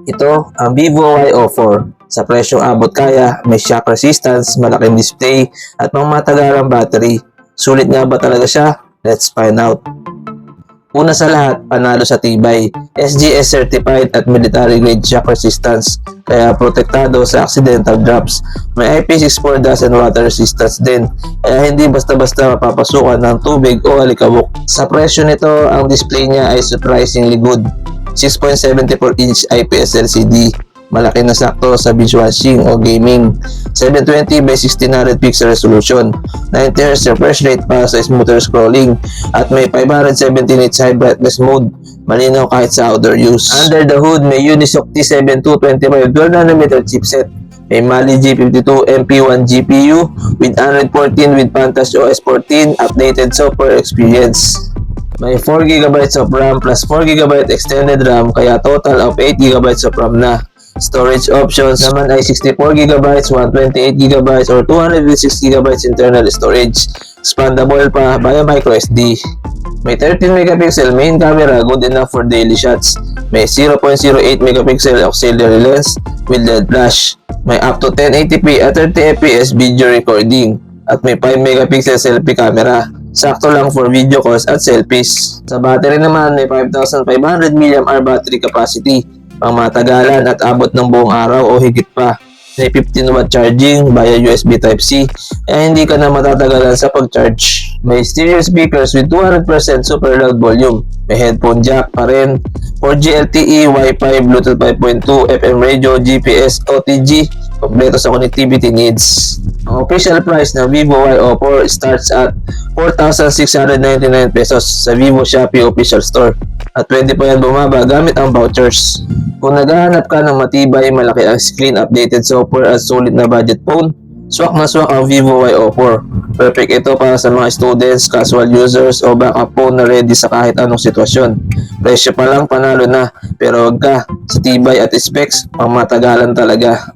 Ito ang Vivo Y04. Sa presyong abot kaya, may shock resistance, malaking display, at pangmatagalang battery. Sulit nga ba talaga siya? Let's find out. Una sa lahat, panalo sa tibay. SGS certified at military grade shock resistance, kaya protektado sa accidental drops. May IP64 dust and water resistance din, kaya hindi basta-basta mapapasukan ng tubig o alikabok. Sa presyo nito, ang display niya ay surprisingly good. 6.74-inch IPS LCD, malaki na sakto sa binge-watching o gaming. 720 by 1600 pixel resolution, 90Hz refresh rate para sa smoother scrolling, at may 517 nits high brightness mode, malinaw kahit sa outdoor use. Under the hood, may Unisoc T7225 12nm chipset, may Mali G52 MP1 GPU with Android 14 with Pantas OS 14, updated software experience. May 4GB of RAM plus 4GB extended RAM, kaya total of 8GB of RAM na. Storage options naman ay 64GB, 128GB, or 256GB internal storage. Expandable pa via microSD. May 13MP main camera, good enough for daily shots. May 0.08MP auxiliary lens with LED flash. May up to 1080p at 30fps video recording. At may 5MP selfie camera. Sakto lang for video calls at selfies. Sa battery naman, may 5,500 mAh battery capacity, pang matagalan at abot ng buong araw o higit pa. May 15W charging via USB Type-C, kaya hindi ka na matatagalan sa pag-charge. May stereo speakers with 200% super loud volume. May headphone jack pa rin. 4G LTE, Wi-Fi, Bluetooth 5.2, FM radio, GPS, OTG, kompleto sa connectivity needs. Ang official price ng Vivo Y04 starts at 4,699 pesos sa Vivo Shopee official store. At pwede pa yan bumaba gamit ang vouchers. Kung naghahanap ka ng matibay, malaki ang screen, updated software at sulit na budget phone, swak na swak ang Vivo Y04. Perfect ito para sa mga students, casual users o backup phone na ready sa kahit anong sitwasyon. Presyo pa lang panalo na, pero wag ka, sa tibay at specs, pangmatagalan talaga.